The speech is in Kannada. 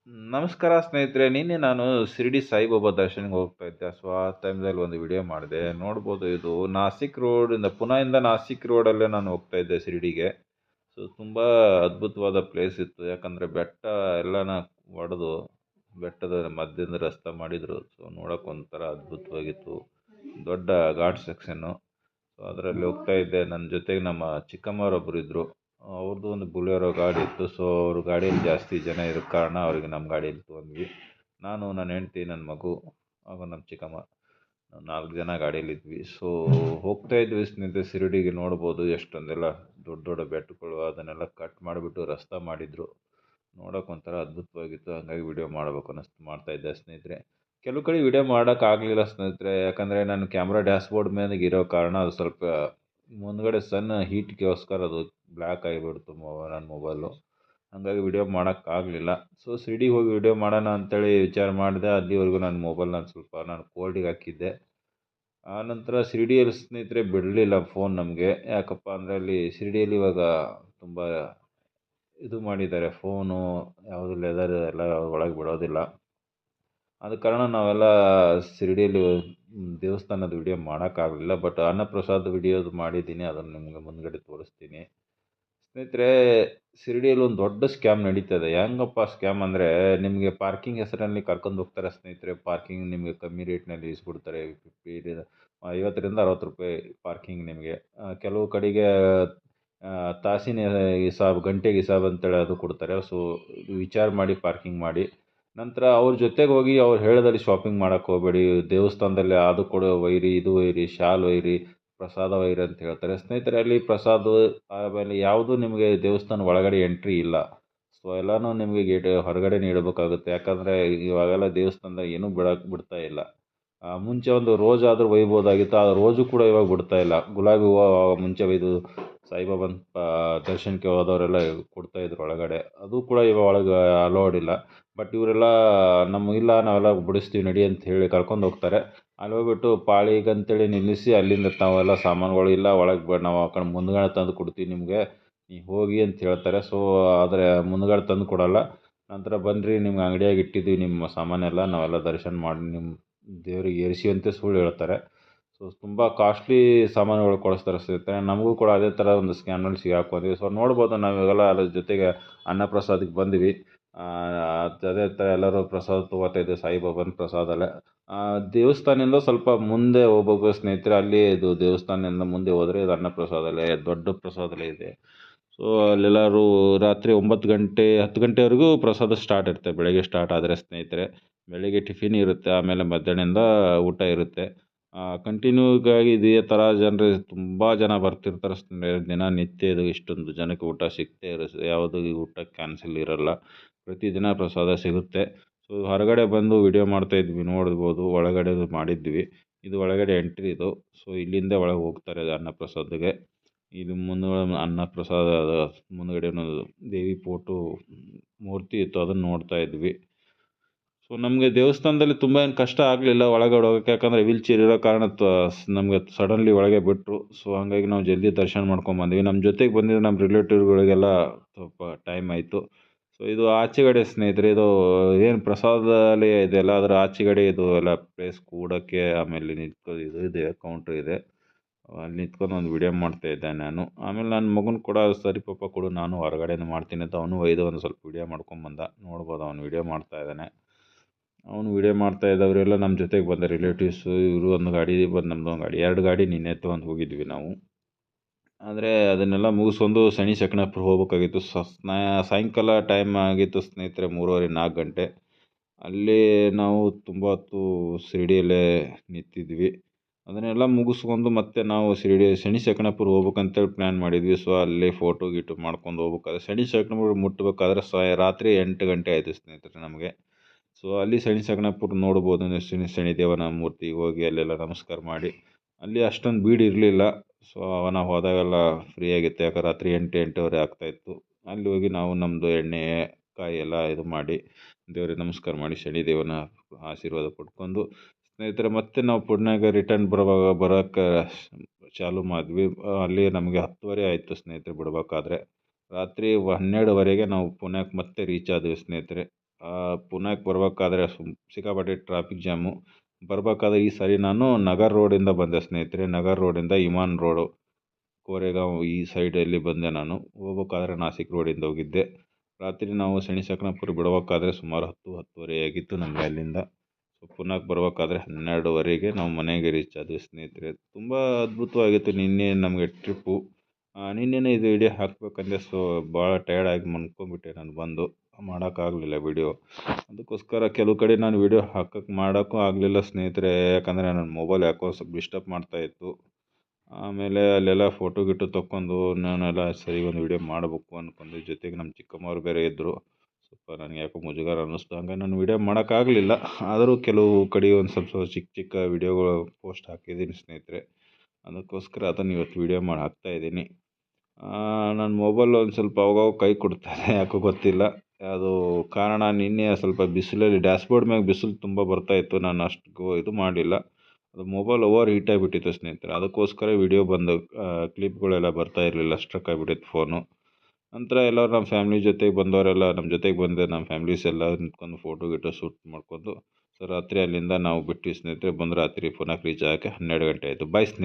ನಮಸ್ಕಾರ ಸ್ನೇಹಿತರೆ. ನಿನ್ನೆ ನಾನು ಶಿರಡಿ ಸಾಯಿಬಾಬಾ ದರ್ಶನಕ್ಕೆ ಹೋಗ್ತಾ ಇದ್ದೆ. ಸೊ, ಆ ಟೈಮ್‌ದಲ್ಲಿ ಒಂದು ವಿಡಿಯೋ ಮಾಡಿದೆ. ನೋಡ್ಬೋದು, ಇದು ನಾಸಿಕ್ ರೋಡಿಂದ ಪುಣೆಯಿಂದ ನಾಸಿಕ್ ರೋಡಲ್ಲೇ ನಾನು ಹೋಗ್ತಾ ಇದ್ದೆ ಶಿರಡಿಗೆ. ಸೊ, ತುಂಬ ಅದ್ಭುತವಾದ ಪ್ಲೇಸ್ ಇತ್ತು. ಯಾಕಂದರೆ ಬೆಟ್ಟ ಎಲ್ಲನ ಒಡೆದು ಬೆಟ್ಟದ ಮಧ್ಯದಿಂದ ರಸ್ತೆ ಮಾಡಿದರು. ಸೊ, ನೋಡೋಕೆ ಒಂಥರ ಅದ್ಭುತವಾಗಿತ್ತು. ದೊಡ್ಡ ಘಾಟ್ ಸೆಕ್ಷನ್ನು. ಸೊ, ಅದರಲ್ಲಿ ಹೋಗ್ತಾ ಇದ್ದೆ. ನನ್ನ ಜೊತೆಗೆ ನಮ್ಮ ಚಿಕ್ಕಮ್ಮರೊಬ್ಬರು ಇದ್ದರು. ಅವ್ರದ್ದು ಒಂದು ಬುಲೆರೋ ಗಾಡಿ ಇತ್ತು. ಸೊ, ಅವ್ರ ಗಾಡಿಯಲ್ಲಿ ಜಾಸ್ತಿ ಜನ ಇರೋ ಕಾರಣ ಅವರಿಗೆ ನಮ್ಮ ಗಾಡಿಯಲ್ಲಿ ತೊಗೊಂಡ್ವಿ. ನಾನು, ನನ್ನ ಹೆಂಡ್ತಿ, ನನ್ನ ಮಗು ಹಾಗೂ ನಮ್ಮ ಚಿಕ್ಕಮ್ಮ 4 ಜನ ಗಾಡಿಯಲ್ಲಿದ್ವಿ. ಸೊ, ಹೋಗ್ತಾ ಇದ್ವಿ ಸ್ನೇಹಿತರೆ. ಶಿರಡಿಗೆ ನೋಡ್ಬೋದು ಎಷ್ಟೊಂದೆಲ್ಲ ದೊಡ್ಡ ದೊಡ್ಡ ಬೆಟ್ಟಗಳು ಅದನ್ನೆಲ್ಲ ಕಟ್ ಮಾಡಿಬಿಟ್ಟು ರಸ್ತೆ ಮಾಡಿದರು. ನೋಡೋಕೆ ಒಂಥರ ಅದ್ಭುತವಾಗಿತ್ತು. ಹಾಗಾಗಿ ವಿಡಿಯೋ ಮಾಡಬೇಕು ಅನ್ನಿಸ್ತು, ಮಾಡ್ತಾಯಿದ್ದೆ ಸ್ನೇಹಿತರೆ. ಕೆಲವು ಕಡೆ ವಿಡಿಯೋ ಮಾಡೋಕ್ಕಾಗಲಿಲ್ಲ ಸ್ನೇಹಿತರೆ. ಯಾಕಂದರೆ ನಾನು ಕ್ಯಾಮ್ರಾ ಡ್ಯಾಶ್ಬೋರ್ಡ್ ಮೇಲೆ ಇರೋ ಕಾರಣ ಅದು ಸ್ವಲ್ಪ ಮುಂದ್ಗಡೆ ಸಣ್ಣ ಹೀಟ್ಗೋಸ್ಕರ ಅದು ಬ್ಲ್ಯಾಕ್ ಆಗಿಬಿಡ್ತು ನನ್ನ ಮೊಬೈಲು. ಹಾಗಾಗಿ ವಿಡಿಯೋ ಮಾಡೋಕ್ಕಾಗಲಿಲ್ಲ. ಸೊ, ಶಿರ್ಡಿಗೆ ಹೋಗಿ ವಿಡಿಯೋ ಮಾಡೋಣ ಅಂತೇಳಿ ವಿಚಾರ ಮಾಡಿದೆ. ಅಲ್ಲಿವರೆಗೂ ನನ್ನ ಮೊಬೈಲ್ ನಾನು ಕೋಲ್ಡಿಗೆ ಹಾಕಿದ್ದೆ. ಆನಂತರ ಶಿರ್ಡಿಯಲ್ಲಿ ಸ್ನೇಹಿತರೆ ಬಿಡಲಿಲ್ಲ ಫೋನ್ ನಮಗೆ. ಯಾಕಪ್ಪ ಅಂದರೆ ಅಲ್ಲಿ ಶಿರ್ಡಿಯಲ್ಲಿ ಇವಾಗ ತುಂಬ ಇದು ಮಾಡಿದ್ದಾರೆ, ಫೋನು ಯಾವುದು ಲೆದರ್ ಎಲ್ಲ ಒಳಗೆ ಬಿಡೋದಿಲ್ಲ. ಆದ ಕಾರಣ ನಾವೆಲ್ಲ ಶಿರ್ಡಿಯಲ್ಲಿ ದೇವಸ್ಥಾನದ ವಿಡಿಯೋ ಮಾಡೋಕ್ಕಾಗಲಿಲ್ಲ. ಬಟ್ ಅನ್ನಪ್ರಸಾದ ವಿಡಿಯೋದು ಮಾಡಿದ್ದೀನಿ. ಅದನ್ನು ನಿಮಗೆ ಮುಂದ್ಗಡೆ ತೋರಿಸ್ತೀನಿ. ಸ್ನೇಹಿತರೆ, ಶಿರ್ಡಿಯಲ್ಲಿ ಒಂದು ದೊಡ್ಡ ಸ್ಕ್ಯಾಮ್ ನಡೀತದೆ. ಹೆಂಗಪ್ಪ ಸ್ಕ್ಯಾಮ್ ಅಂದರೆ, ನಿಮಗೆ ಪಾರ್ಕಿಂಗ್ ಹೆಸರಲ್ಲಿ ಕರ್ಕೊಂಡು ಹೋಗ್ತಾರೆ ಸ್ನೇಹಿತರೆ. ಪಾರ್ಕಿಂಗ್ ನಿಮಗೆ ಕಮ್ಮಿ ರೇಟ್ನಲ್ಲಿ ಇಸ್ಬಿಡ್ತಾರೆ. 50ರಿಂದ 60 ರೂಪಾಯಿ ಪಾರ್ಕಿಂಗ್ ನಿಮಗೆ. ಕೆಲವು ಕಡೆಗೆ ತಾಸಿನ ಹಿಸಾಬ್, ಗಂಟೆಗೆ ಹಿಸಾಬ್ ಅಂತೇಳಿ ಅದು ಕೊಡ್ತಾರೆ. ಸೊ, ವಿಚಾರ ಮಾಡಿ ಪಾರ್ಕಿಂಗ್ ಮಾಡಿ. ನಂತರ ಅವ್ರ ಜೊತೆಗೆ ಹೋಗಿ ಅವ್ರು ಹೇಳ್ದಲ್ಲಿ ಶಾಪಿಂಗ್ ಮಾಡೋಕ್ಕೆ ಹೋಗಬೇಡಿ. ದೇವಸ್ಥಾನದಲ್ಲಿ ಅದು ಕೊಡು ಒಯ್ಯಿರಿ, ಇದು ಒಯ್ಯಿರಿ, ಶಾಲ್ ಒಯ್ಯಿರಿ, ಪ್ರಸಾದ ಒಯ್ಯಿರಿ ಅಂತ ಹೇಳ್ತಾರೆ. ಸ್ನೇಹಿತರೆ, ಅಲ್ಲಿ ಪ್ರಸಾದ ಆಮೇಲೆ ಯಾವುದೂ ನಿಮಗೆ ದೇವಸ್ಥಾನ ಒಳಗಡೆ ಎಂಟ್ರಿ ಇಲ್ಲ. ಸೊ, ಎಲ್ಲನೂ ನಿಮಗೆ ಗೇಟ್ ಹೊರಗಡೆನೇ ಇಡಬೇಕಾಗುತ್ತೆ. ಯಾಕಂದರೆ ಇವಾಗೆಲ್ಲ ದೇವಸ್ಥಾನದಾಗ ಏನೂ ಬಿಡ್ತಾ ಇಲ್ಲ. ಮುಂಚೆ ಒಂದು ರೋಜ್ ಆದರೂ ಒಯ್ಬೋದಾಗಿತ್ತು. ಆ ರೋಜು ಕೂಡ ಇವಾಗ ಬಿಡ್ತಾ ಇಲ್ಲ. ಗುಲಾಬಿ ಹೂವು ಮುಂಚೆ ಒಯ್ದು ಸಾಯಿಬಾಬಾನ ದರ್ಶನಕ್ಕೆ ಹೋದವರೆಲ್ಲ ಕೊಡ್ತಾಯಿದ್ರು ಒಳಗಡೆ. ಅದು ಕೂಡ ಇವಾಗ ಒಳಗೆ ಅಲೌಡ್ ಇಲ್ಲ. ಬಟ್ ಇವರೆಲ್ಲ ಇಲ್ಲ, ನಾವೆಲ್ಲ ಬಿಡಿಸ್ತೀವಿ ನಡಿ ಅಂತ ಹೇಳಿ ಕರ್ಕೊಂಡು ಹೋಗ್ತಾರೆ. ಅಲ್ಲಿ ಹೋಗ್ಬಿಟ್ಟು ಪಾಳಿಗಂತೇಳಿ ನಿಲ್ಲಿಸಿ ಅಲ್ಲಿಂದ ತಾವೆಲ್ಲ ಸಾಮಾನುಗಳು ಇಲ್ಲ ಒಳಗೆ ನಾವು ಆ ಕಡೆ ಮುಂದ್ಗಡೆ ತಂದು ಕೊಡ್ತೀವಿ ನಿಮಗೆ, ನೀವು ಹೋಗಿ ಅಂತ ಹೇಳ್ತಾರೆ. ಸೊ, ಆದರೆ ಮುಂದ್ಗಡೆ ತಂದು ಕೊಡಲ್ಲ. ನಂತರ ಬನ್ನಿರಿ, ನಿಮ್ಗೆ ಅಂಗಡಿಯಾಗ ಇಟ್ಟಿದ್ದೀವಿ ನಿಮ್ಮ ಸಾಮಾನೆಲ್ಲ, ನಾವೆಲ್ಲ ದರ್ಶನ ಮಾಡಿ ನಿಮ್ಮ ದೇವ್ರಿಗೆ ಏರಿಸಿ ಅಂತ ಸುಳ್ಳು ಹೇಳ್ತಾರೆ. ಸೊ, ತುಂಬ ಕಾಸ್ಟ್ಲಿ ಸಾಮಾನುಗಳು ಕೊಡಿಸ್ತಾರೆ ಸ್ನೇಹಿತರೆ. ನಮಗೂ ಕೂಡ ಅದೇ ಥರ ಒಂದು ಸ್ಕ್ಯಾಮ್ನಲ್ಲಿ ಸಿಗಾಕ್ಕೊಂಡ್ವಿ. ಸೊ, ನೋಡ್ಬೋದು, ನಾವಿವಾಗೆಲ್ಲ ಅದ್ರ ಜೊತೆಗೆ ಅನ್ನಪ್ರಸಾದಕ್ಕೆ ಬಂದ್ವಿ. ಅದೇ ಥರ ಎಲ್ಲರೂ ಪ್ರಸಾದ ತೊಗೋತಾಯಿದ್ದೆ, ಸಾಯಿಬಾಬಾನ ಪ್ರಸಾದಲ್ಲೇ. ದೇವಸ್ಥಾನದಿಂದ ಸ್ವಲ್ಪ ಮುಂದೆ ಹೋಗ್ಬೇಕು ಸ್ನೇಹಿತರೆ. ಅಲ್ಲಿ ಇದು ದೇವಸ್ಥಾನದಿಂದ ಮುಂದೆ ಹೋದರೆ ಇದು ಅನ್ನಪ್ರಸಾದಾಲಯ, ದೊಡ್ಡ ಪ್ರಸಾದಾಲಯ ಇದೆ. ಸೊ, ಅಲ್ಲೆಲ್ಲರೂ ರಾತ್ರಿ 9 ಗಂಟೆ 10 ಗಂಟೆವರೆಗೂ ಪ್ರಸಾದ ಸ್ಟಾರ್ಟ್ ಇರುತ್ತೆ. ಬೆಳಗ್ಗೆ ಸ್ಟಾರ್ಟ್ ಆದರೆ ಸ್ನೇಹಿತರೆ, ಬೆಳಗ್ಗೆ ಟಿಫಿನ್ ಇರುತ್ತೆ, ಆಮೇಲೆ ಮಧ್ಯಾಹ್ನದಿಂದ ಊಟ ಇರುತ್ತೆ. ಕಂಟಿನ್ಯೂಗಾಗಿ ಇದೇ ಥರ ಜನರು ತುಂಬ ಜನ ಬರ್ತಿರ್ತಾರೆ ಸ್ನೇಹಿತರೆ. ದಿನನಿತ್ಯ ಇದು ಇಷ್ಟೊಂದು ಜನಕ್ಕೆ ಊಟ ಸಿಗ್ತೇ ಇರುತ್ತೆ. ಯಾವುದೂ ಊಟ ಕ್ಯಾನ್ಸಲ್ ಇರೋಲ್ಲ. ಪ್ರತಿದಿನ ಪ್ರಸಾದ ಸಿಗುತ್ತೆ. ಸೊ, ಹೊರಗಡೆ ಬಂದು ವಿಡಿಯೋ ಮಾಡ್ತಾಯಿದ್ವಿ, ನೋಡ್ಬೋದು. ಒಳಗಡೆ ಮಾಡಿದ್ವಿ. ಇದು ಒಳಗಡೆ ಎಂಟ್ರಿ ಇದು. ಸೊ, ಇಲ್ಲಿಂದ ಒಳಗೆ ಹೋಗ್ತಾರೆ ಅನ್ನಪ್ರಸಾದಕ್ಕೆ. ಇದು ಮುಂದ್ಗಡೆ ಅನ್ನಪ್ರಸಾದ ಮುಂದ್ಗಡೆ ಒಂದು ದೇವಿ ಫೋಟೋ ಮೂರ್ತಿ ಇತ್ತು, ಅದನ್ನು ನೋಡ್ತಾ ಇದ್ವಿ. ಸೊ, ನಮಗೆ ದೇವಸ್ಥಾನದಲ್ಲಿ ತುಂಬ ಏನು ಕಷ್ಟ ಆಗಲಿಲ್ಲ ಒಳಗಡೆ ಹೋಗೋಕ್ಕೆ. ಯಾಕಂದರೆ ವೀಲ್ ಚೇರ್ ಇರೋ ಕಾರಣ ನಮಗೆ ಸಡನ್ಲಿ ಒಳಗೆ ಬಿಟ್ಟರು. ಸೊ, ಹಾಗಾಗಿ ನಾವು ಜಲ್ದಿ ದರ್ಶನ ಮಾಡ್ಕೊಂಬಂದ್ವಿ. ನಮ್ಮ ಜೊತೆಗೆ ಬಂದಿದ್ದ ನಮ್ಮ ರಿಲೇಟಿವ್ಗಳಿಗೆಲ್ಲ ಸ್ವಲ್ಪ ಟೈಮ್ ಆಯಿತು. ಸೊ, ಇದು ಆಚೆಗಡೆ ಸ್ನೇಹಿತರೆ, ಇದು ಏನು ಪ್ರಸಾದಾಲಯ ಇದೆಯಲ್ಲ ಅದರ ಆಚೆಗಡೆ ಇದು ಎಲ್ಲ ಪ್ಲೇಸ್ ಕೂಡೋಕ್ಕೆ, ಆಮೇಲೆ ಇದು ಇದೆ, ಕೌಂಟ್ರ್ ಇದೆ. ಅಲ್ಲಿ ನಿಂತ್ಕೊಂಡು ಒಂದು ವಿಡಿಯೋ ಮಾಡ್ತಾಯಿದ್ದೆ ನಾನು. ಆಮೇಲೆ ನನ್ನ ಮಗನ ಕೂಡ ಸರಿ ಪಪ್ಪ ಕೊಡು, ನಾನು ಹೊರಗಡೆನೇ ಮಾಡ್ತೀನಿ ಅಂತ ಅವನು ಒಯ್ದು ಒಂದು ಸ್ವಲ್ಪ ವಿಡಿಯೋ ಮಾಡ್ಕೊಂಬಂದ. ನೋಡ್ಬೋದು, ಅವನು ವಿಡಿಯೋ ಮಾಡ್ತಾಯಿದ್ದಾನೆ. ಅವನು ವಿಡಿಯೋ ಮಾಡ್ತಾ ಇದ್ದವರೆಲ್ಲ ನಮ್ಮ ಜೊತೆಗೆ ಬಂದ ರಿಲೇಟಿವ್ಸು. ಇವರು ಒಂದು ಗಾಡಿ ಬಂದು, ನಮ್ಮದು ಒಂದು ಗಾಡಿ, 2 ಗಾಡಿ ನಿನ್ನೆ ತೊಗೊಂಡು ಹೋಗಿದ್ವಿ ನಾವು. ಆದರೆ ಅದನ್ನೆಲ್ಲ ಮುಗಿಸ್ಕೊಂಡು ಶನಿ ಸೆಕಣಾಪುರ ಹೋಗ್ಬೇಕಾಗಿತ್ತು. ಸಾಯಂಕಾಲ ಟೈಮ್ ಆಗಿತ್ತು ಸ್ನೇಹಿತರೆ, 3:30 4 ಗಂಟೆ. ಅಲ್ಲಿ ನಾವು ತುಂಬ ಹೊತ್ತು ಶಿರ್ಡಿಯಲ್ಲೇ ನಿಂತಿದ್ವಿ. ಅದನ್ನೆಲ್ಲ ಮುಗಿಸ್ಕೊಂಡು ಮತ್ತೆ ನಾವು ಶನಿ ಸೆಕಣಾಪುರ ಹೋಗ್ಬೇಕಂತೇಳಿ ಪ್ಲ್ಯಾನ್ ಮಾಡಿದ್ವಿ. ಸೊ, ಅಲ್ಲಿ ಫೋಟೋ ಗೀಟು ಮಾಡ್ಕೊಂಡು ಹೋಗ್ಬೇಕಾದ್ರೆ ಶನಿ ಸೆಕಣಾಪುರ ಮುಟ್ಟಬೇಕಾದ್ರೆ ರಾತ್ರಿ 8 ಗಂಟೆ ಆಯಿತು ಸ್ನೇಹಿತರೆ ನಮಗೆ. ಸೊ, ಅಲ್ಲಿ ಶನಿ ಸೆಕಣಾಪುರ ನೋಡ್ಬೋದು. ಶನಿದೇವನ ಮೂರ್ತಿಗೆ ಹೋಗಿ ಅಲ್ಲೆಲ್ಲ ನಮಸ್ಕಾರ ಮಾಡಿ, ಅಲ್ಲಿ ಅಷ್ಟೊಂದು ಬೀಡು ಇರಲಿಲ್ಲ. ಸೊ, ನಾವು ಹೋದಾಗೆಲ್ಲ ಫ್ರೀ ಆಗಿತ್ತು. ಯಾಕಂದ್ರೆ ರಾತ್ರಿ 8 8:30 ಆಗ್ತಾಯಿತ್ತು. ಅಲ್ಲಿ ಹೋಗಿ ನಾವು ನಮ್ಮದು ಎಣ್ಣೆ ಕಾಯಿ ಎಲ್ಲ ಇದು ಮಾಡಿ ದೇವ್ರಿಗೆ ನಮಸ್ಕಾರ ಮಾಡಿ ಶನಿದೇವನ ಆಶೀರ್ವಾದ ಪಡ್ಕೊಂಡು ಸ್ನೇಹಿತರೆ, ಮತ್ತೆ ನಾವು ಪುಣ್ಯಾಗ ರಿಟರ್ನ್ ಬರೋಕ್ಕೆ ಚಾಲೂ ಮಾಡಿದ್ವಿ. ಅಲ್ಲಿ ನಮಗೆ 10:30 ಆಯಿತು ಸ್ನೇಹಿತರೆ ಬಿಡಬೇಕಾದ್ರೆ. ರಾತ್ರಿ 12ವರೆಗೆ ನಾವು ಪುಣ್ಯಕ್ಕೆ ಮತ್ತೆ ರೀಚ್ ಆದ್ವಿ ಸ್ನೇಹಿತರೆ. ಪುಣೆಗೆ ಬರಬೇಕಾದ್ರೆ ಸಿಕ್ಕಾಪಟ್ಟೆ ಟ್ರಾಫಿಕ್ ಜಾಮು. ಬರಬೇಕಾದ್ರೆ ಈ ಸಾರಿ ನಾನು ನಗರ್ ರೋಡಿಂದ ಬಂದೆ ಸ್ನೇಹಿತರೆ. ನಗರ್ ರೋಡಿಂದ ಇಮಾನ್ ರೋಡು, ಕೋರೆಗಾಂವ್ ಈ ಸೈಡಲ್ಲಿ ಬಂದೆ ನಾನು. ಹೋಗ್ಬೇಕಾದ್ರೆ ನಾಸಿಕ್ ರೋಡಿಂದ ಹೋಗಿದ್ದೆ. ರಾತ್ರಿ ನಾವು ಶನಿಸಕನಾಪುರ ಬಿಡಬೇಕಾದ್ರೆ ಸುಮಾರು 10-10:30 ಆಗಿತ್ತು ನಮಗೆ ಅಲ್ಲಿಂದ. ಸೊ ಪುಣೆಗೆ ಬರಬೇಕಾದ್ರೆ 12:30ಗೆ ನಾವು ಮನೆಗೆ ರೀಚ್ ಆದ್ವಿ ಸ್ನೇಹಿತರೆ. ತುಂಬ ಅದ್ಭುತವಾಗಿತ್ತು ನಿನ್ನೆ ನಮಗೆ ಟ್ರಿಪ್ಪು. ನಿನ್ನೆನೇ ಇದು ವಿಡಿಯೋ ಹಾಕಬೇಕಂದೆ. ಸೊ ಭಾಳ ಟಯರ್ಡಾಗಿ ಮನ್ಕೊಂಬಿಟ್ಟೆ ನಾನು ಬಂದು. ಮಾಡೋಕ್ಕಾಗಲಿಲ್ಲ ವಿಡಿಯೋ. ಅದಕ್ಕೋಸ್ಕರ ಕೆಲವು ಕಡೆ ನಾನು ವಿಡಿಯೋ ಮಾಡೋಕ್ಕೂ ಆಗಲಿಲ್ಲ ಸ್ನೇಹಿತರೆ. ಯಾಕಂದರೆ ನನ್ನ ಮೊಬೈಲ್ ಯಾಕೋ ಸ್ವಲ್ಪ ಡಿಸ್ಟರ್ಬ್ ಮಾಡ್ತಾಯಿತ್ತು. ಆಮೇಲೆ ಅಲ್ಲೆಲ್ಲ ಫೋಟೋ ಗಿಟೋ ತಕ್ಕೊಂಡು ನಾನೆಲ್ಲ ಸರಿ ಒಂದು ವಿಡಿಯೋ ಮಾಡಬೇಕು ಅಂದ್ಕೊಂಡು, ಜೊತೆಗೆ ನಮ್ಮ ಚಿಕ್ಕಮ್ಮವ್ರು ಬೇರೆ ಇದ್ದರು. ಸ್ವಲ್ಪ ನನಗೆ ಯಾಕೋ ಮುಜುಗರ ಅನ್ನಿಸ್ತು. ಹಂಗಾಗಿ ನಾನು ವಿಡಿಯೋ ಮಾಡೋಕ್ಕಾಗಲಿಲ್ಲ. ಆದರೂ ಕೆಲವು ಕಡೆ ಒಂದು ಸ್ವಲ್ಪ ಚಿಕ್ಕ ಚಿಕ್ಕ ವಿಡಿಯೋಗಳು ಪೋಸ್ಟ್ ಹಾಕಿದ್ದೀನಿ ಸ್ನೇಹಿತರೆ. ಅದಕ್ಕೋಸ್ಕರ ಅದನ್ನು ಇವತ್ತು ವಿಡಿಯೋ ಮಾಡಿ ಹಾಕ್ತಾಯಿದ್ದೀನಿ. ನನ್ನ ಮೊಬೈಲ್ ಒಂದು ಸ್ವಲ್ಪ ಅವಾಗವಾಗ ಕೈ ಕೊಡ್ತಾಯಿದೆ, ಯಾಕೋ ಗೊತ್ತಿಲ್ಲ. ಅದು ಕಾರಣ ನಿನ್ನೆ ಸ್ವಲ್ಪ ಬಿಸಿಲಲ್ಲಿ ಡ್ಯಾಶ್ಬೋರ್ಡ್ ಮ್ಯಾಗ ಬಿಸಿಲು ತುಂಬ ಬರ್ತಾಯಿತ್ತು. ನಾನು ಅಷ್ಟು ಇದು ಮಾಡಲಿಲ್ಲ. ಅದು ಮೊಬೈಲ್ ಓವರ್ ಹೀಟ್ ಆಗಿಬಿಟ್ಟಿತ್ತು ಸ್ನೇಹಿತರೆ. ಅದಕ್ಕೋಸ್ಕರ ವಿಡಿಯೋ ಬಂದು ಕ್ಲಿಪ್ಗಳೆಲ್ಲ ಬರ್ತಾ ಇರಲಿಲ್ಲ, ಸ್ಟ್ರಕ್ ಆಗಿಬಿಟ್ಟಿತ್ತು ಫೋನು. ನಂತರ ಎಲ್ಲರೂ ನಮ್ಮ ಫ್ಯಾಮ್ಲಿ ಜೊತೆಗೆ ಬಂದವರೆಲ್ಲ ನಮ್ಮ ಜೊತೆಗೆ ಬಂದೆ. ನಮ್ಮ ಫ್ಯಾಮ್ಲೀಸ್ ಎಲ್ಲ ನಿಂತ್ಕೊಂಡು ಫೋಟೋ ಗಿಟೋ ಶೂಟ್ ಮಾಡಿಕೊಂಡು, ಸೊ ರಾತ್ರಿ ಅಲ್ಲಿಂದ ನಾವು ಬಿಟ್ವಿ ಸ್ನೇಹಿತರೆ. ಬಂದು ರಾತ್ರಿ ಪುನಃ ರೀಚ್ ಆಗೋಕ್ಕೆ 12 ಗಂಟೆ ಆಯಿತು. ಬಾಯ್ ಸ್ನೇಹಿತರೆ.